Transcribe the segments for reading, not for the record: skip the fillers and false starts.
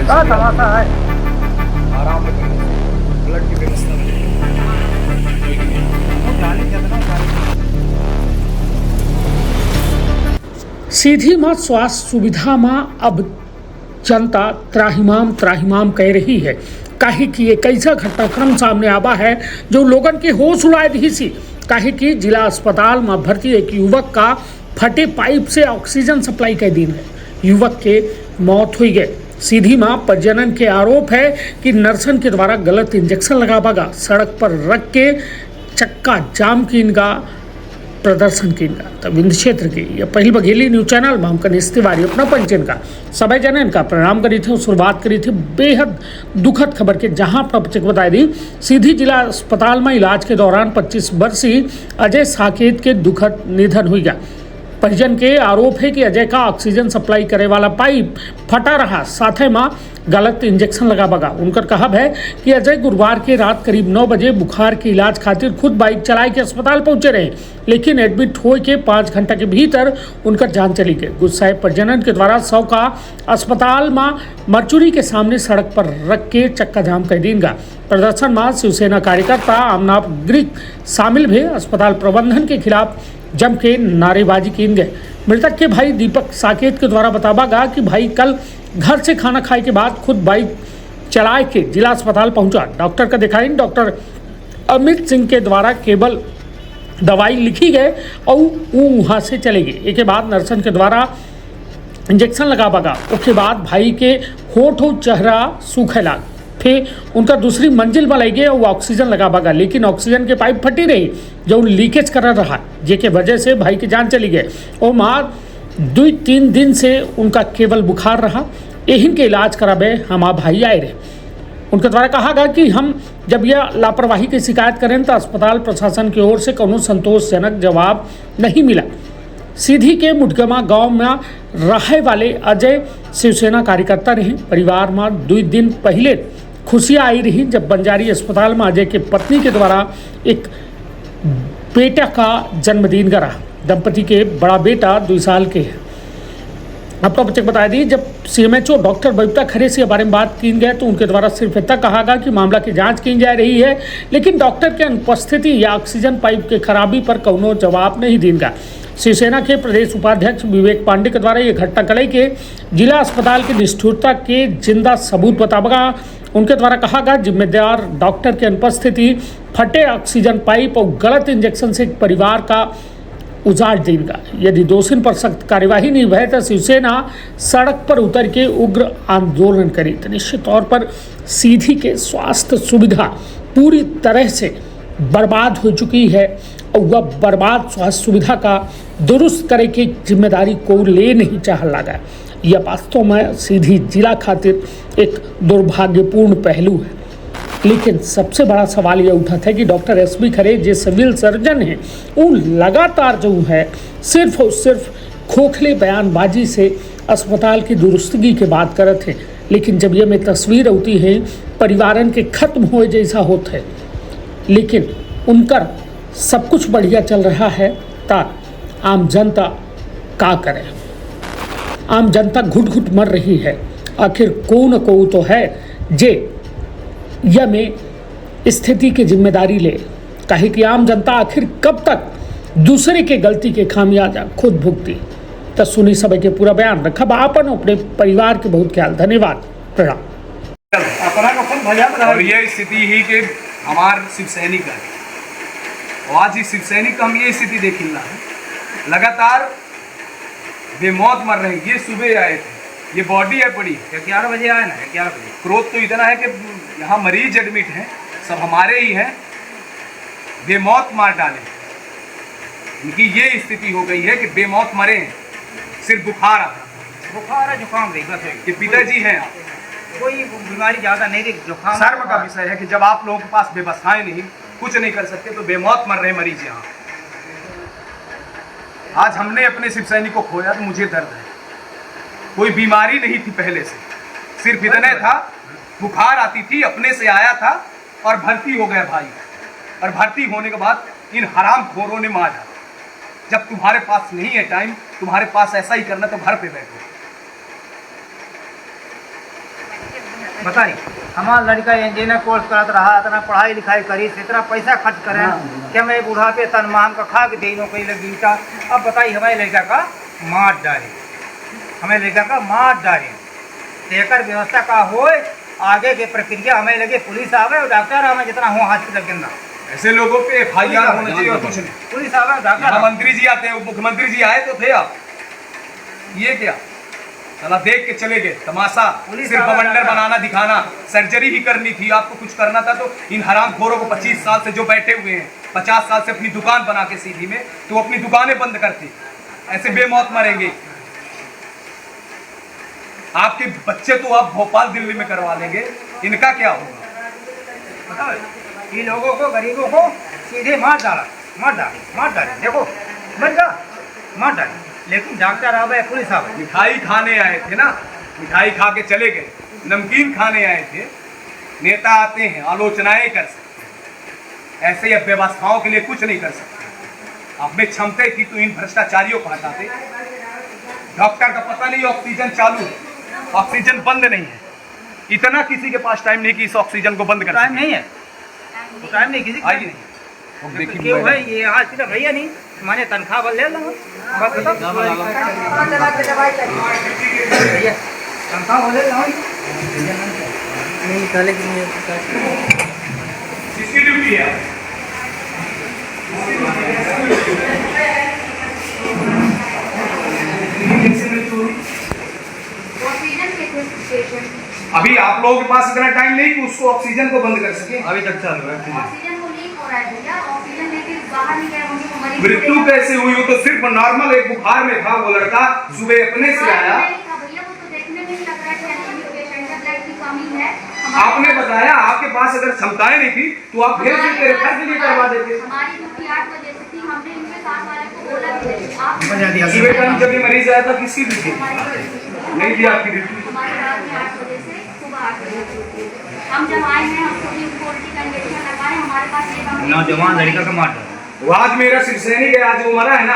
तमाशा है। आराम से करने से ब्लड की व्यवस्था में सीधी मां स्वास्थ्य सुविधा मां अब जनता त्राहिमाम त्राहिमाम कह रही है। काहे कि एक ऐसा घटनाक्रम सामने आवा है जो लोगन के होश उड़ाए दी सी। काहे कि जिला अस्पताल में भर्ती एक युवक का फटे पाइप से ऑक्सीजन सप्लाई के दिन है युवक के मौत हुई गई। सीधी मां प्रजनन के आरोप है कि नर्सन के द्वारा गलत इंजेक्शन लगावागा, सड़क पर रख के चक्का जाम की इनका प्रदर्शन किनका। तो विंध्य क्षेत्र की यह पहली बघेली न्यूज चैनल में हम कनिष्ठ तिवारी अपना पंचन का सभी जन का प्रणाम करी थे। शुरुआत करी थी बेहद दुखद खबर के, जहां पर बताई दी सीधी जिला अस्पताल में इलाज के दौरान 25 वर्षीय अजय साकेत के दुखद निधन हुई गया। परिजन के आरोप है कि अजय का ऑक्सीजन सप्लाई करे वाला पाइप फटा रहा, साथ में गलत इंजेक्शन लगावागा। उनका कहब है कि अजय गुरुवार के रात करीब 9 बजे बुखार के इलाज खातिर खुद बाइक चलाए के अस्पताल पहुंचे रहे, लेकिन एडमिट हो के 5 घंटा के भीतर उनका जान चली गई। गुस्साए परिजनन के द्वारा शव का अस्पताल में मरचुरी के सामने सड़क पर रख के चक्का जाम कर दीनगा। प्रदर्शन में शिवसेना कार्यकर्ता आम नागरिक शामिल भी अस्पताल प्रबंधन के खिलाफ जम के नारेबाजी की गए। मृतक के भाई दीपक साकेत के द्वारा बतावागा कि भाई कल घर से खाना खाए के बाद खुद बाइक चलाए के जिला अस्पताल पहुंचा। डॉक्टर का दिखाई डॉक्टर अमित सिंह के द्वारा केवल दवाई लिखी गए और वो वहाँ से चले गए। एक बाद नर्सन के द्वारा इंजेक्शन लगावागा। उसके बाद भाई के होठ और चेहरा सूखे लाग, फिर उनका दूसरी मंजिल में लगे और ऑक्सीजन लगावागा, लेकिन ऑक्सीजन के पाइप फटी रही जो लीकेज कर रहा, जिसके वजह से भाई की जान चली गई। और माँ 2-3 दिन से उनका केवल बुखार रहा, यही के इलाज करावे हमारा भाई आए रहे। उनके द्वारा कहा गया कि हम जब यह लापरवाही की शिकायत करें तो अस्पताल प्रशासन की ओर से कोनो संतोषजनक जवाब नहीं मिला। सीधी के मुठगमा गांव में रहे वाले अजय शिवसेना कार्यकर्ता रहे। परिवार में 2 दिन पहले खुशियाँ आई रही जब बंजारी अस्पताल में अजय के पत्नी के द्वारा एक बेटा का जन्मदिन करा। दंपति के बड़ा बेटा 2 साल के है। आपको बच्चे बता दी जब CMHO डॉक्टर बबीता खरे से बारे में बात की गई तो उनके द्वारा सिर्फ इतना कहा गया कि मामला की जांच की जा रही है, लेकिन डॉक्टर के अनुपस्थिति या ऑक्सीजन पाइप के खराबी पर कोनो जवाब नहीं देगा। शिवसेना के प्रदेश उपाध्यक्ष विवेक पांडे के द्वारा ये घटना कलई के जिला अस्पताल की निष्ठुरता के जिंदा सबूत बतावा। उनके द्वारा कहा गया जिम्मेदार डॉक्टर की अनुपस्थिति, फटे ऑक्सीजन पाइप और गलत इंजेक्शन से परिवार का उजाड़ देगा। यदि दोषी पर सख्त कार्यवाही नहीं भय तो शिवसेना सड़क पर उतर के उग्र आंदोलन करी। तो निश्चित तौर पर सीधी के स्वास्थ्य सुविधा पूरी तरह से बर्बाद हो चुकी है और वह बर्बाद स्वास्थ्य सुविधा का दुरुस्त करे की जिम्मेदारी को ले नहीं चाह लगा। यह वास्तव में सीधी जिला खातिर एक दुर्भाग्यपूर्ण पहलू है। लेकिन सबसे बड़ा सवाल यह उठा था कि डॉक्टर SB खरे जो सिविल सर्जन हैं वो लगातार जो है सिर्फ और सिर्फ खोखले बयानबाजी से अस्पताल की दुरुस्तगी के बात करते हैं, लेकिन जब ये में तस्वीर होती है परिवारन के खत्म हो जैसा होता है, लेकिन उनका सब कुछ बढ़िया चल रहा है ता आम जनता का करे। आम जनता घुट घुट मर रही है। आखिर को न को तो है जे यह में स्थिति की जिम्मेदारी ले। काहे कि आम जनता आखिर कब तक दूसरे के गलती के खामियाजा खुद भुगती। तो सुनी सब के पूरा बयान रखा आपन अपने परिवार के बहुत ख्याल। धन्यवाद, प्रणाम। और यह स्थिति ही कि हमार शिव सैनिक है, और आज ही शिव सैनिक का हम ये स्थिति देख रहा है, लगातार बेमौत मर रहे हैं। ये सुबह आए थे, ये बॉडी है पड़ी 11 बजे आए ना, 11 बजे। क्रोध तो इतना है कि यहाँ मरीज एडमिट हैं, सब हमारे ही हैं, बेमौत मार डाले। इनकी ये स्थिति हो गई है कि बेमौत मरे हैं, सिर्फ बुखार है, जुकाम रही बस। कि पिताजी हैं, कोई बीमारी ज़्यादा नहीं रही, जुकाम शर्म का विषय है कि जब आप लोगों के पास व्यवस्थाएं नहीं, कुछ नहीं कर सकते, तो बेमौत मर रहे मरीज यहाँ। आज हमने अपने शिव सैनिक को खोया तो मुझे दर्द है। कोई बीमारी नहीं थी पहले से, सिर्फ इतना था बुखार आती थी, अपने से आया था और भर्ती हो गया भाई। और भर्ती होने के बाद इन हराम खोरों ने मारा। जब तुम्हारे पास नहीं है टाइम, तुम्हारे पास ऐसा ही करना तो घर पे बैठो। बताइए हमारा लड़का इंजीनियर कोर्स करत रहा, इतना पढ़ाई लिखाई करी, इतना पैसा खर्च करें कि मैं बुढ़ापे तन माम का खा के दे नौकरी लगी था। अब बताइए हमारे लड़का का मार डाले, हमें लड़का का मार डाले, देकर व्यवस्था का हो आगे के प्रक्रिया हमें लगे पुलिस आवे और डॉक्टर आवे, जितना हो हॉस्पिटल के अंदर ऐसे लोगों पे FIR होना चाहिए और कुछ नहीं। पुलिस आवे डॉक्टर यहाँ मंत्री जी आते हैं, मुख्यमंत्री जी आए तो थे आप, ये क्या चला देख के चले गए तमाशा, सिर्फ बवंडर बनाना दिखाना, सर्जरी ही करनी थी आपको, कुछ करना था तो इन हरामखोरों को 25 साल से जो बैठे हुए हैं, 50 साल से अपनी दुकान बना के सीधी में, तो अपनी दुकानें बंद करती, ऐसे बेमौत मरेंगे। आपके बच्चे तो आप भोपाल दिल्ली में करवा लेंगे, इनका क्या होगा? बताओ ये लोगों को गरीबों को सीधे मार डाला, मार डाले, देखो मर जा मार डाले, लेकिन डॉक्टर आवे पुलिस आवे। मिठाई खाने आए थे ना, मिठाई खा के चले गए, नमकीन खाने आए थे। नेता आते हैं आलोचनाएं कर सकते, ऐसे ही व्यवस्थाओं के लिए कुछ नहीं कर सकते। आप में क्षमता थी तो इन भ्रष्टाचारियों को हटाते। डॉक्टर का पता नहीं ऑक्सीजन चालू, ऑक्सीजन बंद नहीं है, इतना किसी के पास टाइम नहीं कि इस ऑक्सीजन को बंद कर टाइम नहीं है, टाइम नहीं किसी आइए नहीं। क्यों है ये आज सीधा भैया नहीं माने तनख्वाह बल ले लो बस बताओ भैया तनख्वाह बल ले लो नहीं निकाले कि नहीं किसकी ड्यूटी है? अभी आप लोगों के पास इतना टाइम नहीं कि उसको ऑक्सीजन को बंद कर सके। अभी तक चालू है। ऑक्सीजन को लीक हो रहा है भैया, ऑक्सीजन लेके बाहर नहीं गए होंगे, हमारी मृत्यु कैसे हुई? वो तो सिर्फ नॉर्मल एक बुखार में था, वो लड़का सुबह अपने से आया। भैया वो तो देखने में ही लग रहा है कि एनीमिक पेशेंट है, ब्लड की कमी है। आपने बताया आपके पास अगर क्षमताएं नहीं थी तो आप भेज देते, रेफर के लिए करवा देते। हमारी ड्यूटी 8 बजे से थी, हमने इनके साथ वाले को बोला कि आप सुबह टाइम जब ये मरीज आया था किसकी ड्यूटी नहीं थी? आपकी ड्यूटी हमारी रात में 8 बजे से सुबह 8 बजे ड्यूटी। हम जब आए हैं हम सभी उनको उल्टी का इंजेक्शन लगाए, हमारे पास ये नौजवान लड़का का मार डाला। वो आज मेरा शिवसैनिक है, आज वो मरा है ना,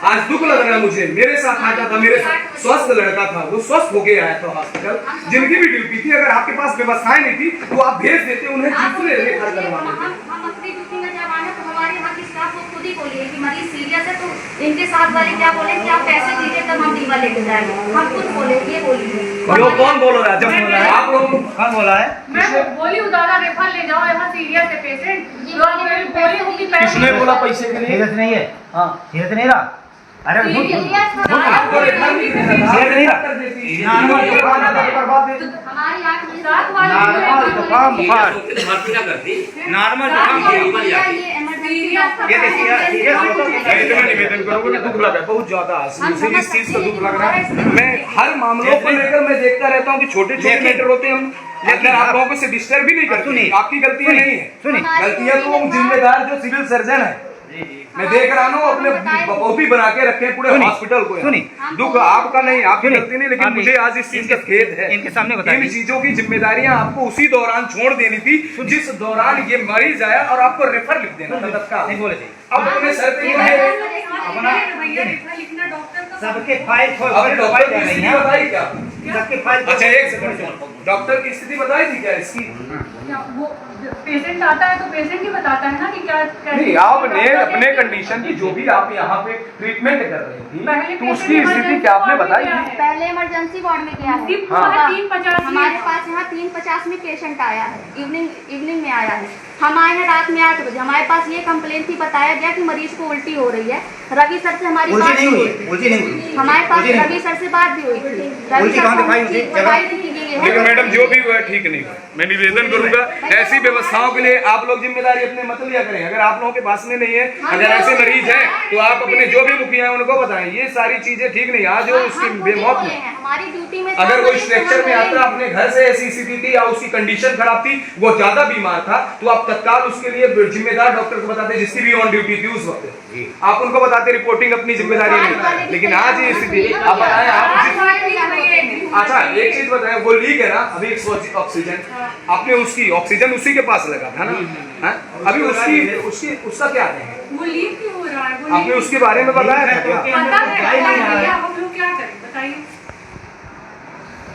आज दुख लग रहा है मुझे। मेरे साथ आता था, मेरे स्वस्थ लड़का था, वो स्वस्थ होके आया था हॉस्पिटल, जिनकी भी ड्यूटी थी। अगर आपके पास व्यवस्थाएं नहीं थी तो आप भेज देते उन्हें, दूसरे रेफर करवा देते। हम अपनी ड्यूटी में जब आए तो हमारे यहाँ की स्टाफ को खुद ही बोलिए कि मरीज सीरियस है, तो इनके साथ वाले क्या बोले कि आप पैसे दीजिए तब हम दीवा लेके जाएंगे। हम खुद बोले ये बोलिए। यो कौन बोल रहा है? जब बोला है आप लोग कौन बोला है? मैं बोली उदारा रेफर ले जाओ, यहाँ सीरियस है पेशेंट। बोली होगी किसने बोला पैसे के लिए? सीरियस नहीं है, हाँ सीरियस नहीं रहा। अरे आपको रेफर नहीं देना था, रेफर देती। हमारी 8 बजे साथ वाले नॉर्मल जुकाम बुखार, नॉर्मल जुकाम ये इमरजेंसी ये देखिए सीरियस हो तो मैं इतना निवेदन करूंगा कि दुख लग रहा है बहुत ज्यादा, मुझे इस चीज का दुख लग रहा है। मैं हर मामलों को लेकर मैं देखता रहता हूँ कि छोटे छोटे मैटर होते हैं, हम लेकिन आप लोगों को से डिस्टर्ब भी नहीं करते। आपकी गलतियां नहीं है, सुनिए गलतियां तो जिम्मेदार जो सिविल सर्जन है, मैं देख रहा हूँ अपने बकौती बना के रखे पूरे हॉस्पिटल को। दुख आपका नहीं, आपकी गलती नहीं, लेकिन मुझे आज इस चीज का खेद है। इनके सामने बताइए। इन चीजों की जिम्मेदारियां आपको उसी दौरान छोड़ देनी थी जिस दौरान ये मरीज आया, और आपको रेफर लिख देना था तत्काल। नहीं बोले थे अब अपने सर पे भैया रेफर लिखना डॉक्टर का सबके फाइल खोल अब डॉक्टर की स्थिति बताई क्या? सबके फाइल अच्छा एक सेकंड, डॉक्टर की स्थिति बताई थी क्या इसकी? वो पेशेंट आता है तो पेशेंट ही बताता है ना कि क्या नहीं, आपने अपने कंडीशन की जो भी आप यहाँ पे ट्रीटमेंट कर रही थी तो उसकी स्थिति क्या आपने बताई थी? पहले इमरजेंसी वार्ड में गया है। हाँ। 350 हमारे पास यहाँ 350 में पेशेंट आया है, इवनिंग में आया है। हम आए हैं रात में 8 बजे, हमारे पास ये कंप्लेन थी, बताया गया कि मरीज को उल्टी हो रही है। रवि सर से हमारी बात नहीं हुई, हुई, उल्टी नहीं हुई। हमारे पास रवि सर से बात भी हुई थी। रवि उल्टी सर कहाँ को दिखाई उनकी दवाई भी दी गई लेकिन है। मैडम जो भी हुआ ठीक नहीं हुआ। मैं निवेदन करूंगा ऐसी व्यवस्थाओं के लिए आप लोग जिम्मेदारी अपने मत लिया करें। अगर आप लोगों के पास में नहीं है, अगर ऐसे मरीज हैं तो आप अपने जो भी मुखिया हैं उनको बताएं। ये सारी चीजें ठीक नहीं। आज वो उसकी बेमौत में हमारी ड्यूटी में अगर कोई स्ट्रक्चर में आता अपने घर से ऐसी स्थिति थी या उसकी कंडीशन खराब थी, वो ज्यादा बीमार था, तो आप तत्काल उसके लिए जिम्मेदार डॉक्टर को बताते, जिसकी भी ऑन ड्यूटी थी उस वक्त आप उनको बताते। रिपोर्टिंग अपनी जिम्मेदारी नहीं, लेकिन आज ये स्थिति आप बताएं। आप अच्छा एक चीज बताएं, वो लीक है ना अभी ऑक्सीजन, आपने उसकी ऑक्सीजन उसी के पास लगा था ना, अभी उसका क्या है? वो लीक क्यों हो रहा है? वो आपने उसके बारे में बताया था क्या? पता है, हम लोग क्या करें बताइए।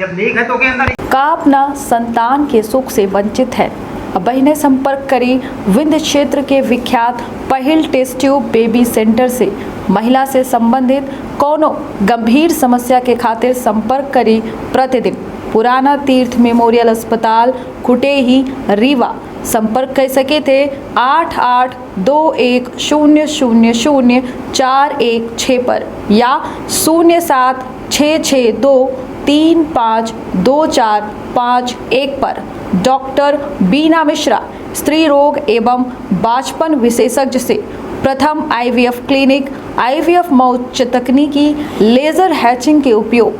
जब लीक है तो के अंदर का अपना संतान के सुख से वंचित है। अब बहिने संपर्क करी विंध्य क्षेत्र के विख्यात पहिल टेस्ट ट्यूब बेबी सेंटर से। महिला से संबंधित कोनो गंभीर समस्या के खातिर संपर्क करी प्रतिदिन पुराना तीर्थ मेमोरियल अस्पताल कुटेही रीवा। संपर्क कर सके थे 8821000416 पर या 0766235245 पर। डॉक्टर बीना मिश्रा स्त्री रोग एवं बाचपन विशेषज्ञ से प्रथम IVF क्लिनिक, IVF मौच तकनीकी, लेजर हैचिंग के उपयोग,